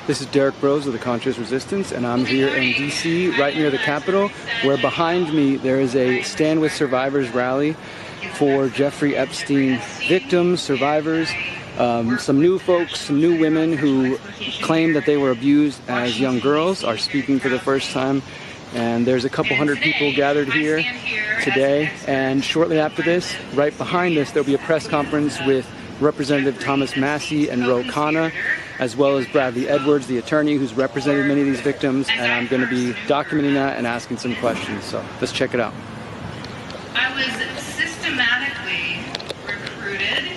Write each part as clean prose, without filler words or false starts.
This is Derek Bros of the Conscious Resistance, and I'm here in DC, right near the Capitol, where behind me there is a Stand With Survivors rally for Jeffrey Epstein victims, survivors, some new folks, some new women who claim that they were abused as young girls are speaking for the first time. And there's a couple hundred people gathered here today, and shortly after this, right behind us, there'll be a press conference with Representative Thomas Massie and Khanna, as well as Bradley Edwards, the attorney who's represented many of these victims, and I'm going to be documenting that and asking some questions. So let's check it out. I was systematically recruited,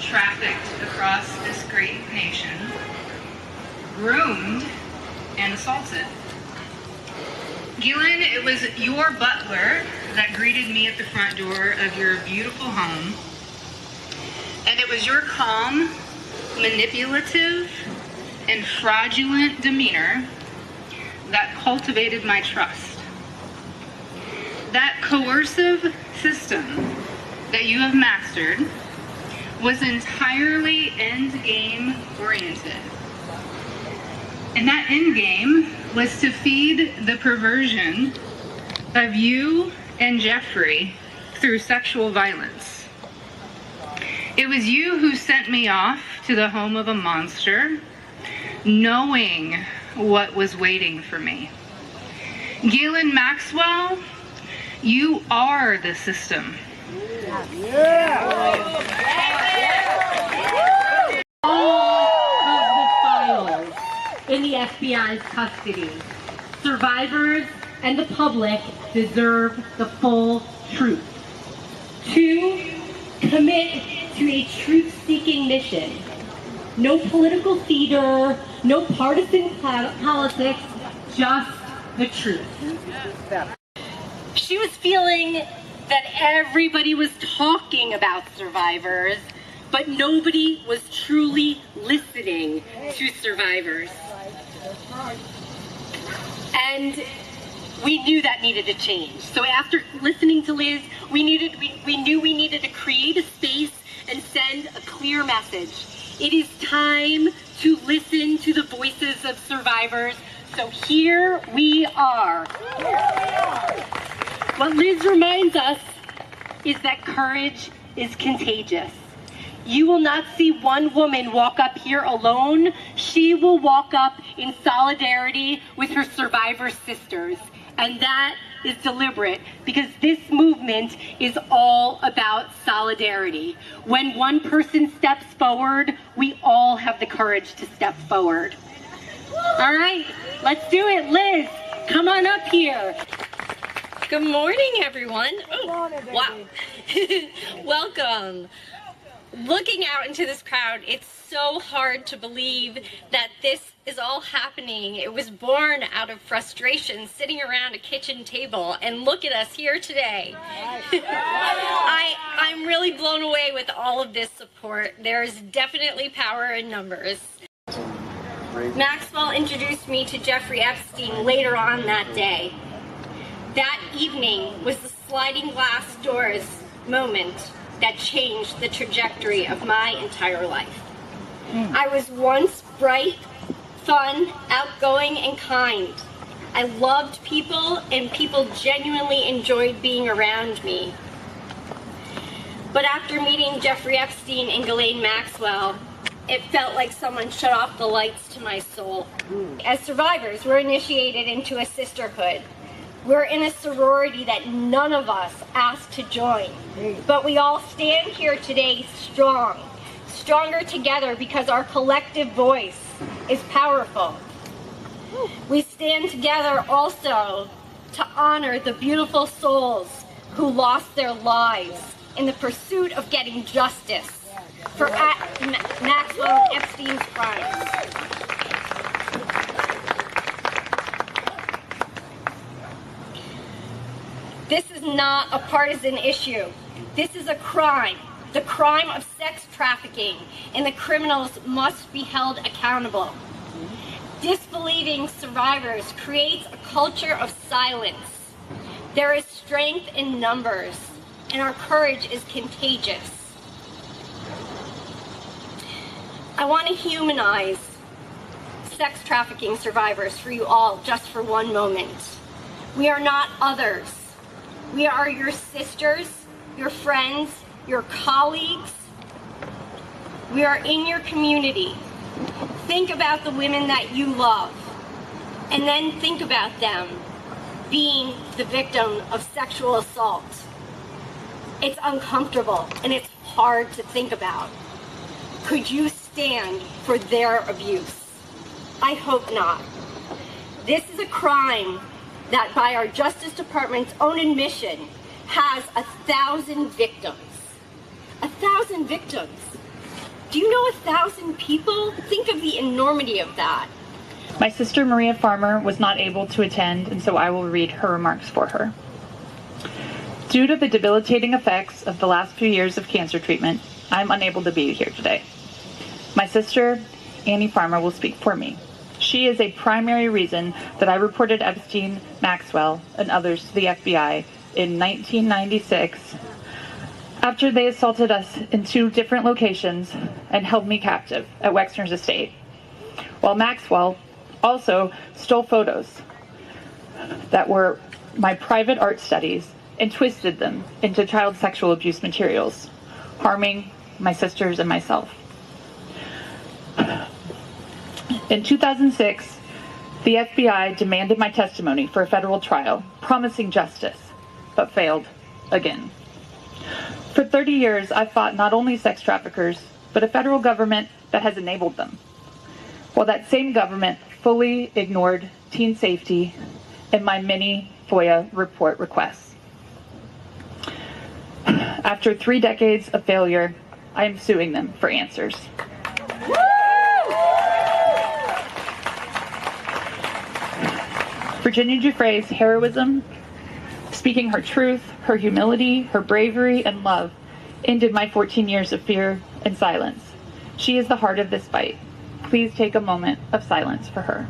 trafficked across this great nation, groomed, and assaulted. Ghislaine, it was your butler that greeted me at the front door of your beautiful home. And it was your calm, manipulative, and fraudulent demeanor that cultivated my trust. That coercive system that you have mastered was entirely endgame oriented. And that endgame was to feed the perversion of you and Jeffrey through sexual violence. It was you who sent me off to the home of a monster, knowing what was waiting for me. Ghislaine Maxwell, you are the system. All of the files in the FBI's custody. Survivors and the public deserve the full truth. 2, commit to a truth-seeking mission. No political theater, no partisan politics, just the truth. She was feeling that everybody was talking about survivors, but nobody was truly listening to survivors. And we knew that needed to change. So after listening to Liz, we knew we needed to create a space and send a clear message. It is time to listen to the voices of survivors. So here we are. What Liz reminds us is that courage is contagious. You will not see one woman walk up here alone. She will walk up in solidarity with her survivor sisters. And that is deliberate, because this movement is all about solidarity. When one person steps forward, we all have the courage to step forward. All right, let's do it. Liz, come on up here. Good morning, everyone. Oh, wow. Welcome. Looking out into this crowd, it's so hard to believe that this is all happening. It was born out of frustration, sitting around a kitchen table, and look at us here today. I'm really blown away with all of this support. There's definitely power in numbers. Maxwell introduced me to Jeffrey Epstein later on that day. That evening was the sliding glass doors moment that changed the trajectory of my entire life. I was once bright, fun, outgoing, and kind. I loved people, and people genuinely enjoyed being around me. But after meeting Jeffrey Epstein and Ghislaine Maxwell, it felt like someone shut off the lights to my soul. As survivors, we're initiated into a sisterhood. We're in a sorority that none of us asked to join, but we all stand here today strong, stronger together because our collective voice is powerful. We stand together also to honor the beautiful souls who lost their lives in the pursuit of getting justice for Maxwell and Epstein's crimes. This is not a partisan issue. This is a crime, the crime of sex trafficking, and the criminals must be held accountable. Disbelieving survivors creates a culture of silence. There is strength in numbers, and our courage is contagious. I want to humanize sex trafficking survivors for you all just for one moment. We are not others. We are your sisters, your friends, your colleagues. We are in your community. Think about the women that you love, and then think about them being the victim of sexual assault. It's uncomfortable and it's hard to think about. Could you stand for their abuse? I hope not. This is a crime that, by our Justice Department's own admission, has 1,000 victims. 1,000 victims. Do you know 1,000 people? Think of the enormity of that. My sister Maria Farmer was not able to attend, and so I will read her remarks for her. Due to the debilitating effects of the last few years of cancer treatment, I'm unable to be here today. My sister, Annie Farmer, will speak for me. She is a primary reason that I reported Epstein, Maxwell, and others to the FBI in 1996 after they assaulted us in 2 different locations and held me captive at Wexner's estate, while Maxwell also stole photos that were my private art studies and twisted them into child sexual abuse materials, harming my sisters and myself. In 2006, the FBI demanded my testimony for a federal trial, promising justice, but failed again. For 30 years, I've fought not only sex traffickers, but a federal government that has enabled them, while that same government fully ignored teen safety and my many FOIA report requests. After 3 decades of failure, I am suing them for answers. Virginia Giuffre's heroism, speaking her truth, her humility, her bravery, and love, ended my 14 years of fear and silence. She is the heart of this fight. Please take a moment of silence for her.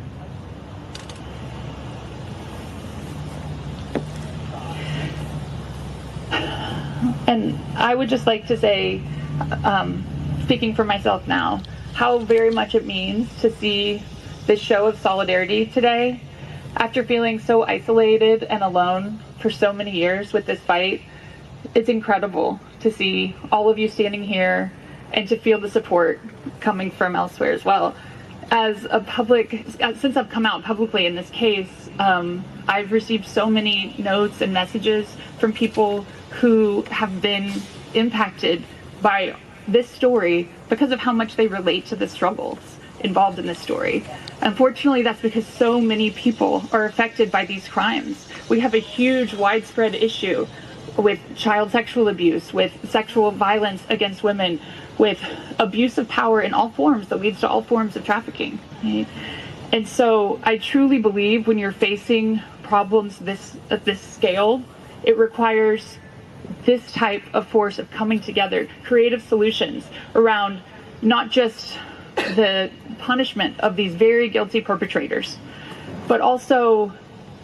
And I would just like to say, speaking for myself now, how very much it means to see this show of solidarity today. After feeling so isolated and alone for so many years with this fight, it's incredible to see all of you standing here and to feel the support coming from elsewhere as well. Since I've come out publicly in this case, I've received so many notes and messages from people who have been impacted by this story because of how much they relate to the struggles involved in this story. Unfortunately, that's because so many people are affected by these crimes. We have a huge, widespread issue with child sexual abuse, with sexual violence against women, with abuse of power in all forms that leads to all forms of trafficking. Right? And so I truly believe when you're facing problems at this scale, it requires this type of force of coming together, creative solutions around not just the punishment of these very guilty perpetrators, but also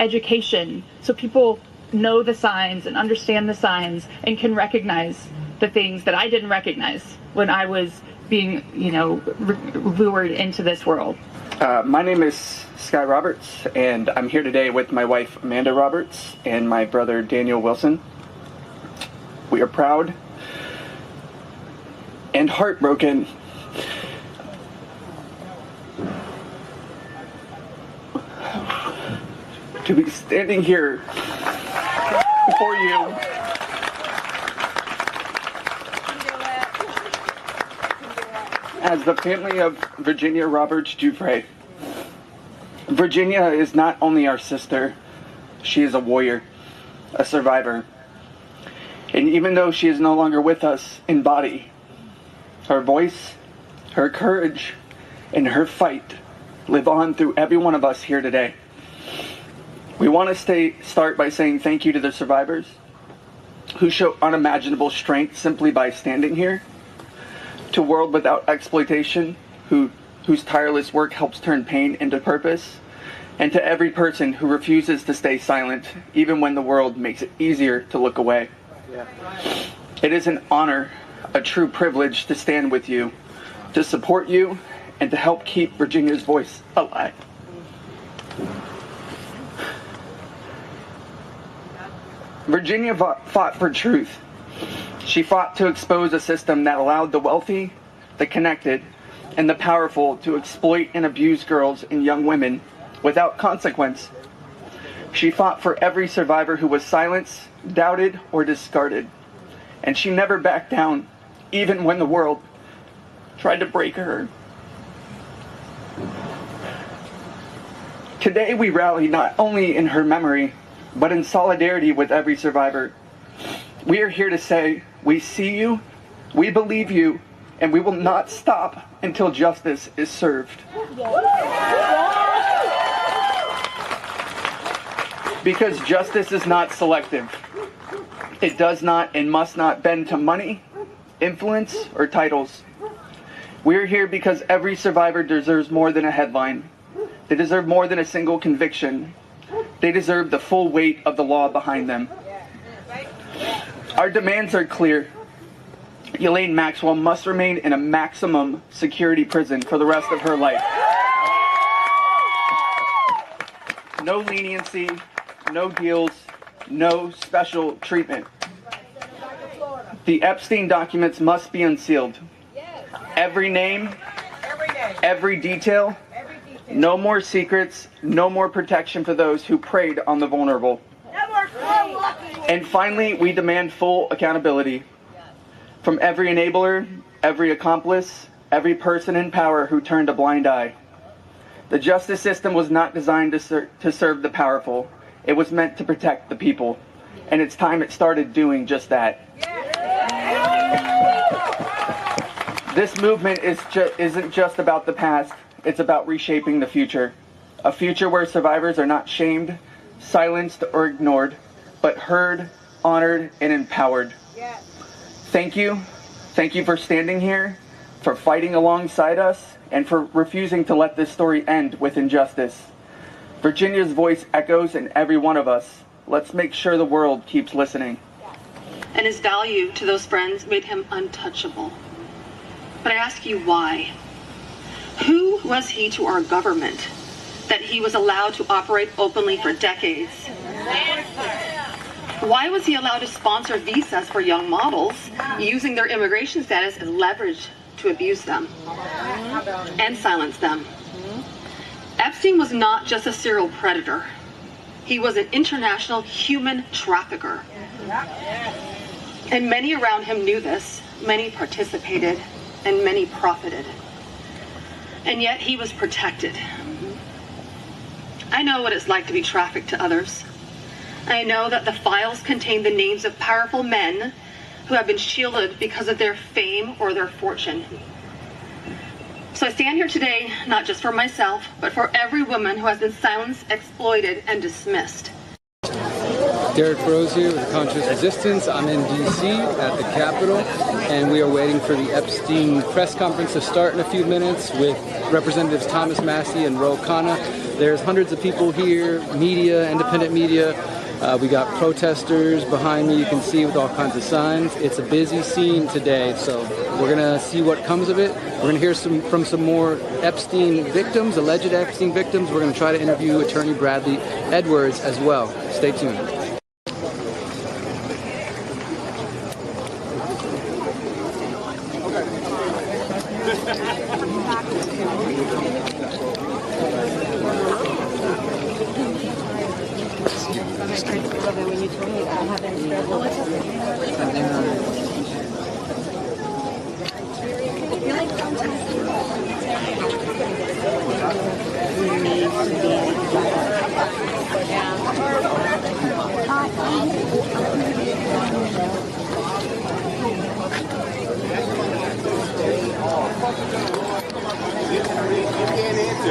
education, so people know the signs and understand the signs and can recognize the things that I didn't recognize when I was being, lured into this world. My name is Sky Roberts, and I'm here today with my wife Amanda Roberts and my brother Daniel Wilson. We are proud and heartbroken to be standing here before you as the family of Virginia Roberts Giuffre. Virginia is not only our sister, she is a warrior, a survivor. And even though she is no longer with us in body, her voice, her courage, and her fight live on through every one of us here today. We want to start by saying thank you to the survivors who show unimaginable strength simply by standing here, to World Without Exploitation, whose tireless work helps turn pain into purpose, and to every person who refuses to stay silent, even when the world makes it easier to look away. Yeah. It is an honor, a true privilege to stand with you, to support you, and to help keep Virginia's voice alive. Virginia fought for truth. She fought to expose a system that allowed the wealthy, the connected, and the powerful to exploit and abuse girls and young women without consequence. She fought for every survivor who was silenced, doubted, or discarded. And she never backed down, even when the world tried to break her. Today we rally not only in her memory, but in solidarity with every survivor. We are here to say, we see you, we believe you, and we will not stop until justice is served. Because justice is not selective. It does not and must not bend to money, influence, or titles. We are here because every survivor deserves more than a headline. They deserve more than a single conviction. They deserve the full weight of the law behind them. Our demands are clear. Ghislaine Maxwell must remain in a maximum security prison for the rest of her life. No leniency, no deals, no special treatment. The Epstein documents must be unsealed. Every name, every detail, no more secrets, no more protection for those who preyed on the vulnerable. And finally, we demand full accountability from every enabler, every accomplice, every person in power who turned a blind eye. The justice system was not designed to serve the powerful. It was meant to protect the people. And it's time it started doing just that. This movement isn't just about the past. It's about reshaping the future. A future where survivors are not shamed, silenced, or ignored, but heard, honored, and empowered. Thank you. Thank you for standing here, for fighting alongside us, and for refusing to let this story end with injustice. Virginia's voice echoes in every one of us. Let's make sure the world keeps listening. And his value to those friends made him untouchable. But I ask you why? Who was he to our government that he was allowed to operate openly for decades? Why was he allowed to sponsor visas for young models, using their immigration status as leverage to abuse them and silence them? Epstein was not just a serial predator. He was an international human trafficker. And many around him knew this. Many participated, and many profited. And yet he was protected. I know what it's like to be trafficked to others. I know that the files contain the names of powerful men who have been shielded because of their fame or their fortune. So I stand here today, not just for myself, but for every woman who has been silenced, exploited, and dismissed. Derek Rose here with Conscious Resistance. I'm in D.C. at the Capitol, and we are waiting for the Epstein press conference to start in a few minutes with Representatives Thomas Massie and Khanna. There's hundreds of people here, media, independent media. We got protesters behind me, you can see, with all kinds of signs. It's a busy scene today, so we're going to see what comes of it. We're going to hear from some more Epstein victims, alleged Epstein victims. We're going to try to interview Attorney Bradley Edwards as well. Stay tuned.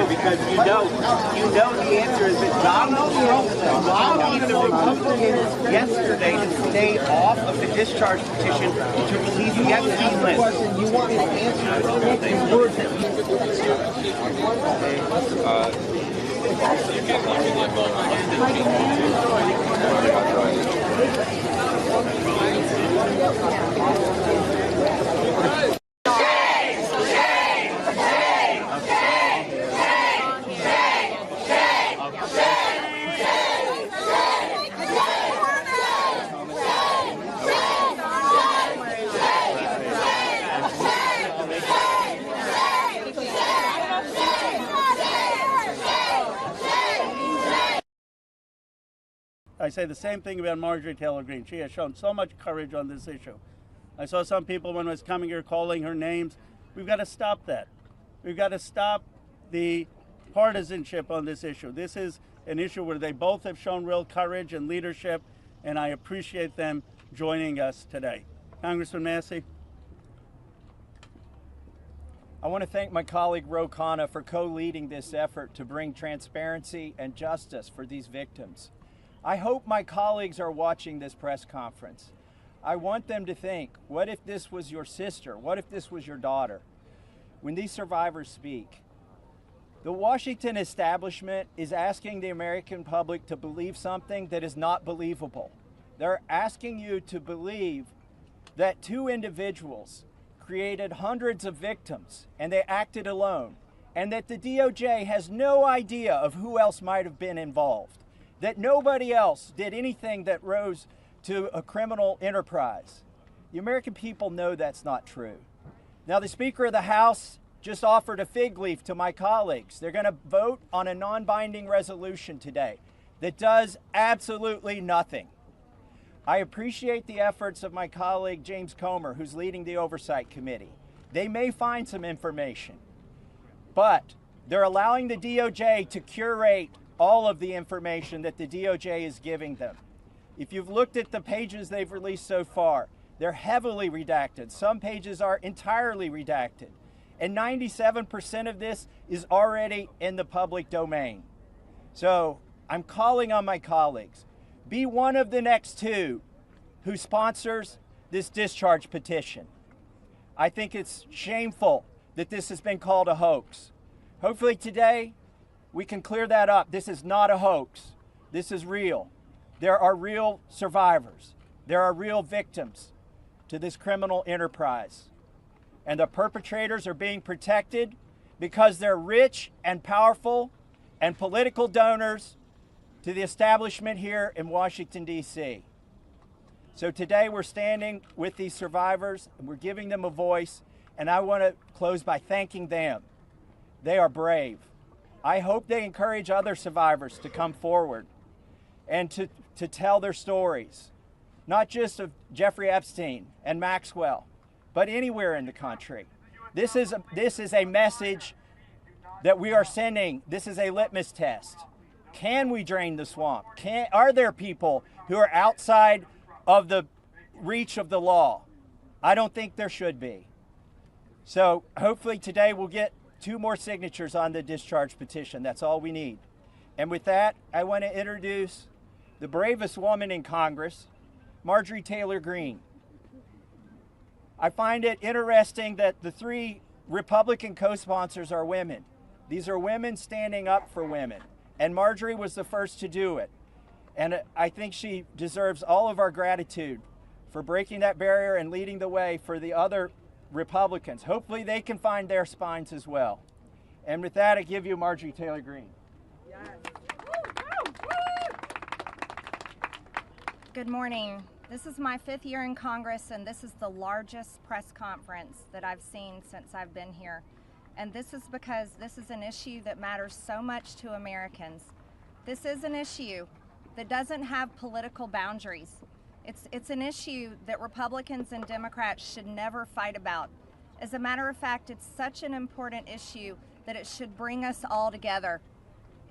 Because you know the answer is that Donald Trump lobbied the Republicans yesterday to stay off of the discharge petition to release the Epstein list. You want me to answer words that I say the same thing about Marjorie Taylor Greene. She has shown so much courage on this issue. I saw some people when I was coming here calling her names. We've got to stop that. We've got to stop the partisanship on this issue. This is an issue where they both have shown real courage and leadership, and I appreciate them joining us today. Congressman Massie. I want to thank my colleague Khanna for co-leading this effort to bring transparency and justice for these victims. I hope my colleagues are watching this press conference. I want them to think, what if this was your sister? What if this was your daughter? When these survivors speak, the Washington establishment is asking the American public to believe something that is not believable. They're asking you to believe that two individuals created hundreds of victims and they acted alone, and that the DOJ has no idea of who else might have been involved, that nobody else did anything that rose to a criminal enterprise. The American people know that's not true. Now, the Speaker of the House just offered a fig leaf to my colleagues. They're going to vote on a non-binding resolution today that does absolutely nothing. I appreciate the efforts of my colleague James Comer, who's leading the Oversight Committee. They may find some information, but they're allowing the DOJ to curate all of the information that the DOJ is giving them. If you've looked at the pages they've released so far, they're heavily redacted. Some pages are entirely redacted. And 97% of this is already in the public domain. So I'm calling on my colleagues. Be one of the next two who sponsors this discharge petition. I think it's shameful that this has been called a hoax. Hopefully today we can clear that up. This is not a hoax. This is real. There are real survivors. There are real victims to this criminal enterprise. And the perpetrators are being protected because they're rich and powerful and political donors to the establishment here in Washington, D.C. So today we're standing with these survivors and we're giving them a voice, and I want to close by thanking them. They are brave. I hope they encourage other survivors to come forward and to tell their stories, not just of Jeffrey Epstein and Maxwell, but anywhere in the country. This is a message that we are sending. This is a litmus test. Can we drain the swamp? Are there people who are outside of the reach of the law? I don't think there should be. So hopefully today we'll get 2 more signatures on the discharge petition. That's all we need. And with that, I want to introduce the bravest woman in Congress, Marjorie Taylor Greene. I find it interesting that the 3 Republican co-sponsors are women. These are women standing up for women. And Marjorie was the first to do it. And I think she deserves all of our gratitude for breaking that barrier and leading the way for the other Republicans. Hopefully they can find their spines as well. And with that, I give you Marjorie Taylor Greene. Yes. Good morning. This is my 5th year in Congress, and this is the largest press conference that I've seen since I've been here. And this is because this is an issue that matters so much to Americans. This is an issue that doesn't have political boundaries. It's an issue that Republicans and Democrats should never fight about. As a matter of fact, it's such an important issue that it should bring us all together.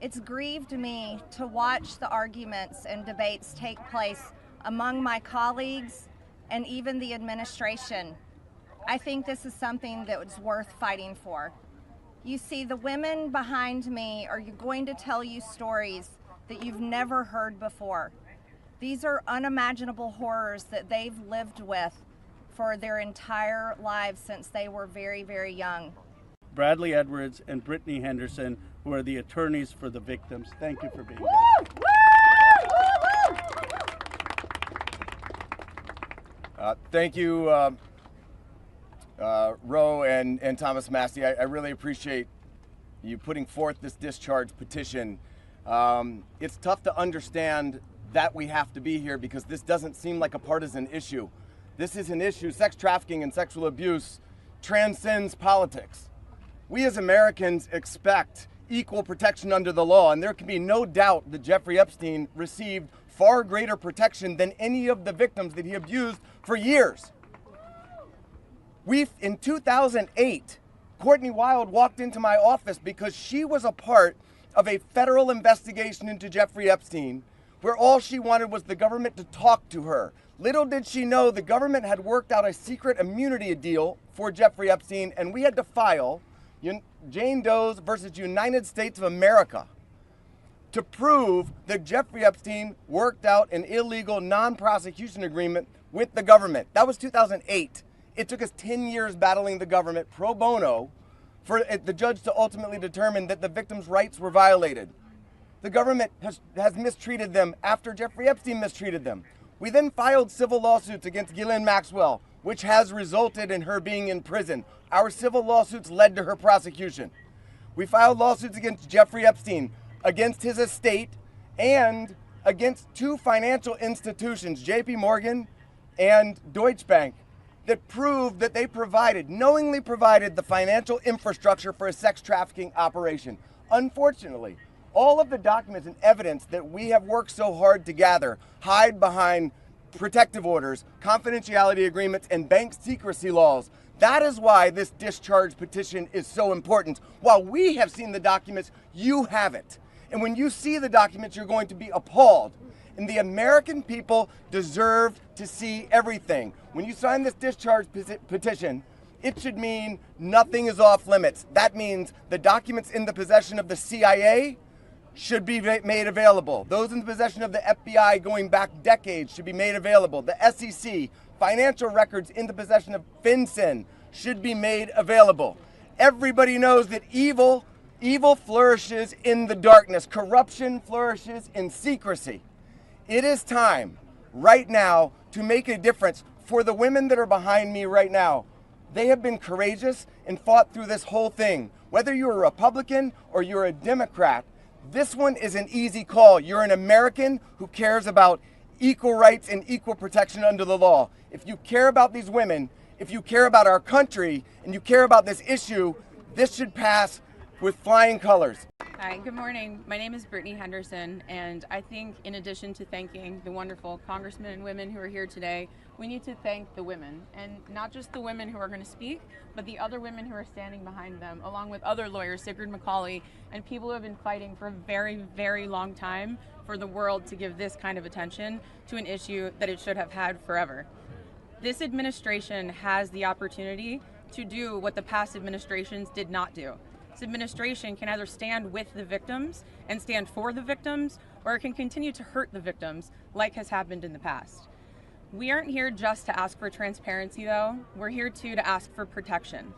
It's grieved me to watch the arguments and debates take place among my colleagues and even the administration. I think this is something that was worth fighting for. You see, the women behind me are going to tell you stories that you've never heard before. These are unimaginable horrors that they've lived with for their entire lives since they were very, very young. Bradley Edwards and Brittany Henderson, who are the attorneys for the victims. Thank you for being here. Thank you, Roe and Thomas Massie. I really appreciate you putting forth this discharge petition. It's tough to understand that we have to be here because this doesn't seem like a partisan issue. This is an issue, sex trafficking and sexual abuse transcends politics. We as Americans expect equal protection under the law. And there can be no doubt that Jeffrey Epstein received far greater protection than any of the victims that he abused for years. In 2008, Courtney Wild walked into my office because she was a part of a federal investigation into Jeffrey Epstein, where all she wanted was the government to talk to her. Little did she know the government had worked out a secret immunity deal for Jeffrey Epstein, and we had to file Jane Doe's versus United States of America to prove that Jeffrey Epstein worked out an illegal non-prosecution agreement with the government. That was 2008. It took us 10 years battling the government pro bono for the judge to ultimately determine that the victims' rights were violated. The government has mistreated them after Jeffrey Epstein mistreated them. We then filed civil lawsuits against Ghislaine Maxwell, which has resulted in her being in prison. Our civil lawsuits led to her prosecution. We filed lawsuits against Jeffrey Epstein, against his estate, and against two financial institutions, JP Morgan and Deutsche Bank, that proved that they knowingly provided the financial infrastructure for a sex trafficking operation. Unfortunately, all of the documents and evidence that we have worked so hard to gather hide behind protective orders, confidentiality agreements, and bank secrecy laws. That is why this discharge petition is so important. While we have seen the documents, you haven't. And when you see the documents, you're going to be appalled. And the American people deserve to see everything. When you sign this discharge petition, it should mean nothing is off limits. That means the documents in the possession of the CIA should be made available. Those in the possession of the FBI going back decades should be made available. The SEC, financial records in the possession of FinCEN should be made available. Everybody knows that evil flourishes in the darkness. Corruption flourishes in secrecy. It is time right now to make a difference for the women that are behind me right now. They have been courageous and fought through this whole thing. Whether you're a Republican or you're a Democrat, this one is an easy call. You're an American who cares about equal rights and equal protection under the law. If you care about these women, if you care about our country, and you care about this issue, this should pass with flying colors. Hi, good morning. My name is Brittany Henderson, and I think in addition to thanking the wonderful congressmen and women who are here today, we need to thank the women, and not just the women who are going to speak, but the other women who are standing behind them, along with other lawyers, Sigrid McCauley, and people who have been fighting for a very, very long time for the world to give this kind of attention to an issue that it should have had forever. This administration has the opportunity to do what the past administrations did not do. This administration can either stand with the victims and stand for the victims, or it can continue to hurt the victims like has happened in the past. We aren't here just to ask for transparency, though. We're here too to ask for protection.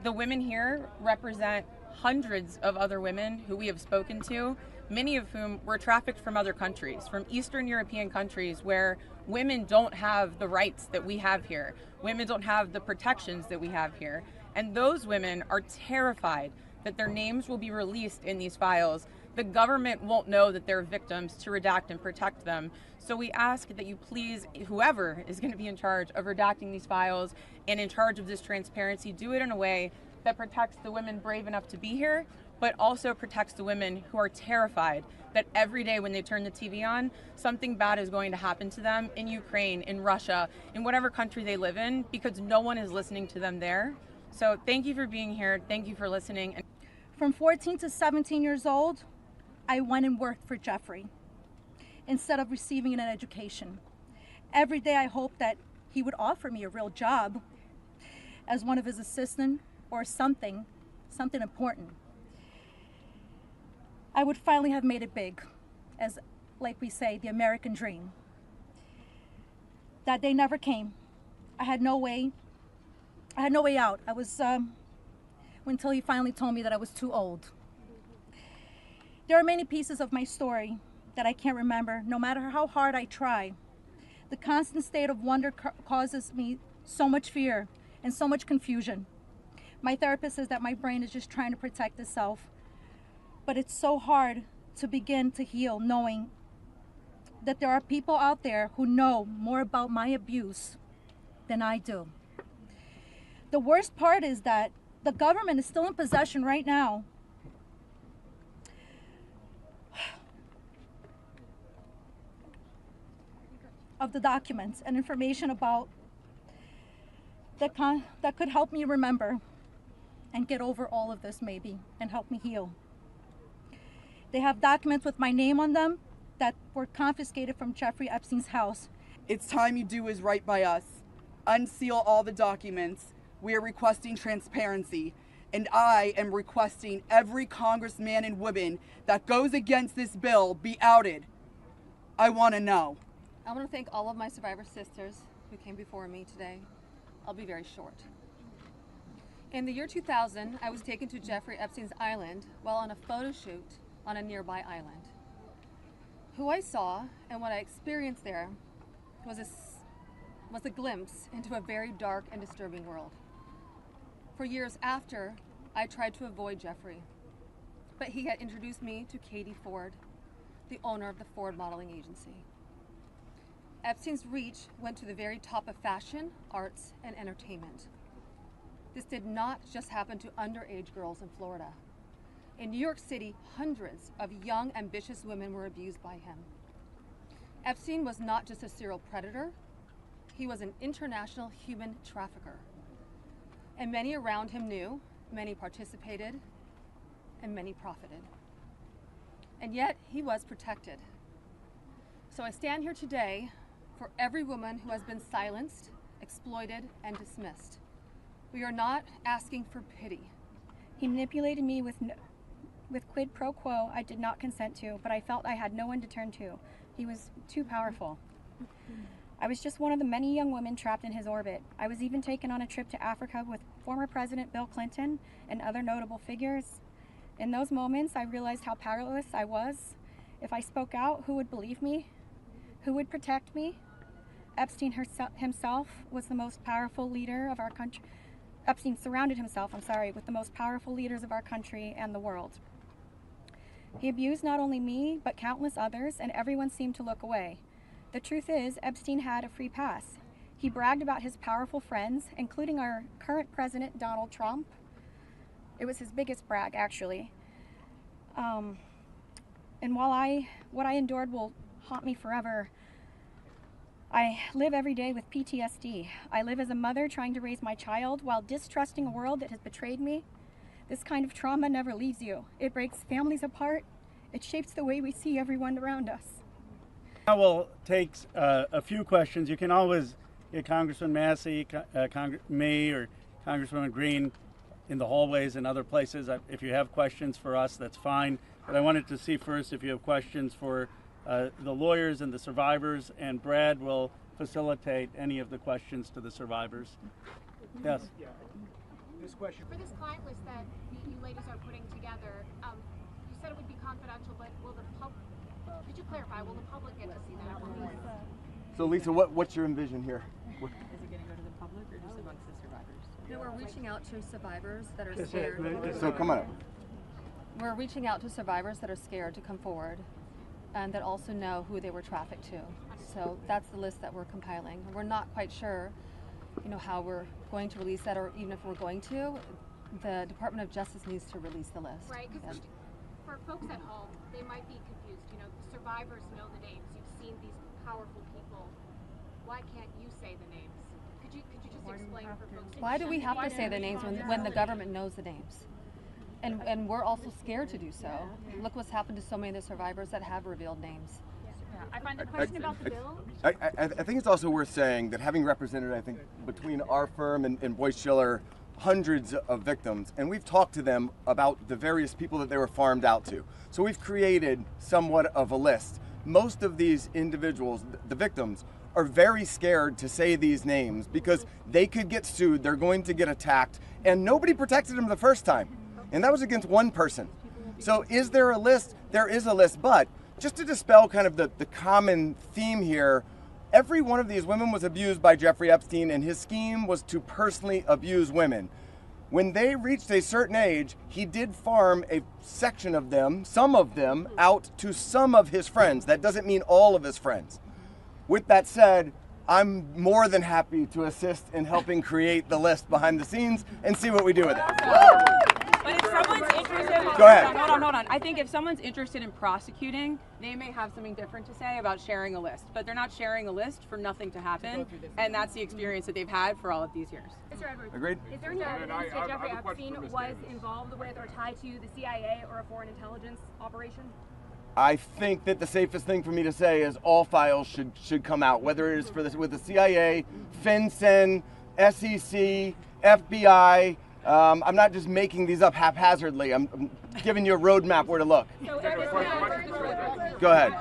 The women here represent hundreds of other women who we have spoken to, many of whom were trafficked from other countries, from Eastern European countries where women don't have the rights that we have here. Women don't have the protections that we have here. And those women are terrified that their names will be released in these files. The government won't know that they're victims to redact and protect them. So we ask that you please, whoever is going to be in charge of redacting these files and in charge of this transparency, do it in a way that protects the women brave enough to be here, but also protects the women who are terrified that every day when they turn the TV on, something bad is going to happen to them in Ukraine, in Russia, in whatever country they live in, because no one is listening to them there. So thank you for being here. Thank you for listening. From 14 to 17 years old, I went and worked for Jeffrey instead of receiving an education. Every day I hoped that he would offer me a real job as one of his assistants or something important. I would finally have made it big, as like we say, the American dream. That day never came. I had no way out. I was until he finally told me that I was too old. There are many pieces of my story that I can't remember, no matter how hard I try. The constant state of wonder causes me so much fear and so much confusion. My therapist says that my brain is just trying to protect itself, but it's so hard to begin to heal knowing that there are people out there who know more about my abuse than I do. The worst part is that the government is still in possession right now of the documents and information about that could help me remember and get over all of this maybe and help me heal. They have documents with my name on them that were confiscated from Jeffrey Epstein's house. It's time you do is right by us. Unseal all the documents. We are requesting transparency, and I am requesting every congressman and woman that goes against this bill be outed. I want to know. I want to thank all of my survivor sisters who came before me today. I'll be very short. In the year 2000, I was taken to Jeffrey Epstein's island while on a photo shoot on a nearby island. Who I saw and what I experienced there was a glimpse into a very dark and disturbing world. For years after, I tried to avoid Jeffrey, but he had introduced me to Katie Ford, the owner of the Ford Modeling Agency. Epstein's reach went to the very top of fashion, arts, and entertainment. This did not just happen to underage girls in Florida. In New York City, hundreds of young, ambitious women were abused by him. Epstein was not just a serial predator, he was an international human trafficker. And many around him knew, many participated, and many profited. And yet, he was protected. So I stand here today for every woman who has been silenced, exploited, and dismissed. We are not asking for pity. He manipulated me with quid pro quo I did not consent to, but I felt I had no one to turn to. He was too powerful. I was just one of the many young women trapped in his orbit. I was even taken on a trip to Africa with former President Bill Clinton and other notable figures. In those moments, I realized how powerless I was. If I spoke out, who would believe me? Who would protect me? Epstein himself was the most powerful leader of our country. Epstein surrounded himself, with the most powerful leaders of our country and the world. He abused not only me, but countless others, and everyone seemed to look away. The truth is, Epstein had a free pass. He bragged about his powerful friends, including our current president, Donald Trump. It was his biggest brag, actually. And while what I endured will haunt me forever, I live every day with PTSD. I live as a mother trying to raise my child while distrusting a world that has betrayed me. This kind of trauma never leaves you. It breaks families apart. It shapes the way we see everyone around us. Now we'll take a few questions. You can always get Congressman Massie, me, or Congresswoman Green in the hallways and other places. If you have questions for us, that's fine. But I wanted to see first if you have questions for the lawyers and the survivors, and Brad will facilitate any of the questions to the survivors. Yes? Yeah. This question. For this client list that you ladies are putting together, you said it would be confidential, but will the public, could you clarify, will the public get to see that? So Lisa, what's your envision here? Is it going to go to the public or just amongst the survivors? No, we're reaching out to survivors that are scared. So come on up. We're reaching out to survivors that are scared to come forward and that also know who they were trafficked to. So that's the list that we're compiling. We're not quite sure, how we're going to release that, or even if we're going to. The Department of Justice needs to release the list. Right, because for folks at home, they might be confused. The survivors know the names. You've seen these powerful people. Why can't you say the names? Could you just explain for folks? Why do we have to say the names when the government knows the names? And we're also scared to do so. Look what's happened to so many of the survivors that have revealed names. I find the question about the bill. I think it's also worth saying that having represented, I think, between our firm and Boyce Schiller, hundreds of victims, and we've talked to them about the various people that they were farmed out to. So we've created somewhat of a list. Most of these individuals, the victims, are very scared to say these names because they could get sued, they're going to get attacked, and nobody protected them the first time. And that was against one person. So is there a list? There is a list, but just to dispel kind of the common theme here, every one of these women was abused by Jeffrey Epstein, and his scheme was to personally abuse women. When they reached a certain age, he did farm a section of them, some of them, out to some of his friends. That doesn't mean all of his friends. With that said, I'm more than happy to assist in helping create the list behind the scenes and see what we do with it. But if someone's interested in Go ahead. Hold on. I think if someone's interested in prosecuting, they may have something different to say about sharing a list, but they're not sharing a list for nothing to happen, and that's the experience that they've had for all of these years. Mr. Edwards, Agreed. is there any evidence that Jeffrey Epstein was involved with or tied to the CIA or a foreign intelligence operation? I think that the safest thing for me to say is all files should come out, whether it is with the CIA, FinCEN, SEC, FBI. I'm not just making these up haphazardly. I'm giving you a roadmap where to look. Go ahead.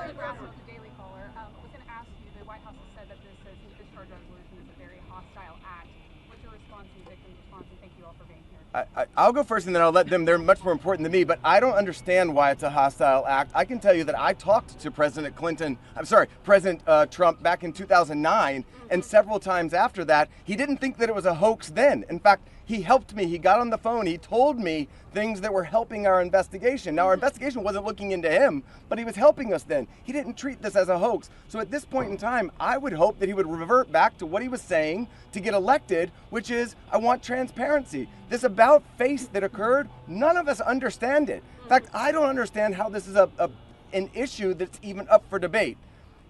I'll go first and then I'll let them. They're much more important than me, but I don't understand why it's a hostile act. I can tell you that I talked to President Trump back in 2009, and several times after that. He didn't think that it was a hoax then. In fact, he helped me. He got on the phone. He told me things that were helping our investigation. Now, our investigation wasn't looking into him, but he was helping us then. He didn't treat this as a hoax. So at this point in time, I would hope that he would revert back to what he was saying to get elected, which is, I want transparency. This about face that occurred, none of us understand it. In fact, I don't understand how this is an issue that's even up for debate.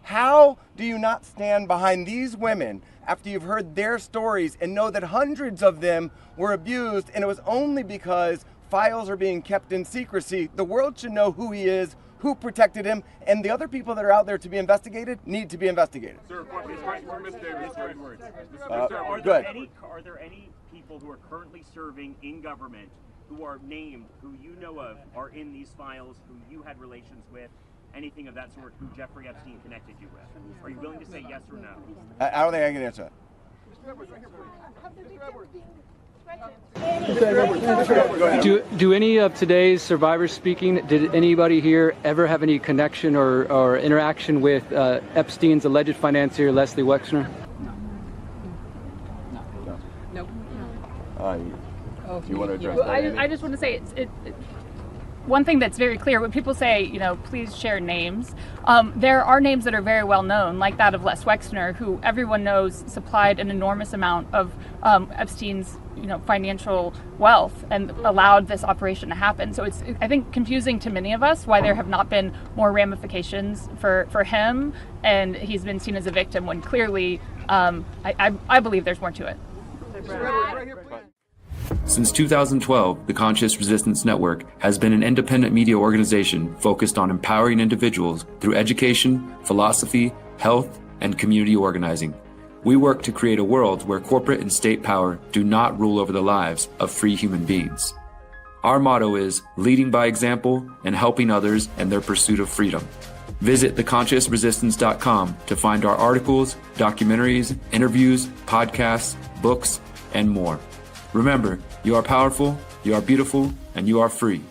How do you not stand behind these women after you've heard their stories and know that hundreds of them were abused, and it was only because files are being kept in secrecy? The world should know who he is, who protected him, and the other people that are out there to be investigated need to be investigated. Sir, question for Ms. Davis. Are there any people who are currently serving in government who are named, who you know of, are in these files, who you had relations with, anything of that sort, who Jeffrey Epstein connected you with? Are you willing to say yes or no? I don't think I can answer that. Do any of today's survivors speaking, did anybody here ever have any connection or interaction with Epstein's alleged financier, Leslie Wexner? Nope. You want to address that? I just want to say one thing that's very clear when people say, please share names. There are names that are very well known, like that of Les Wexner, who everyone knows supplied an enormous amount of Epstein's, financial wealth and allowed this operation to happen. So it's, I think, confusing to many of us why there have not been more ramifications for him, and he's been seen as a victim when clearly, I believe there's more to it. Since 2012, the Conscious Resistance Network has been an independent media organization focused on empowering individuals through education, philosophy, health, and community organizing. We work to create a world where corporate and state power do not rule over the lives of free human beings. Our motto is leading by example and helping others in their pursuit of freedom. Visit theconsciousresistance.com to find our articles, documentaries, interviews, podcasts, books, and more. Remember, you are powerful, you are beautiful, and you are free.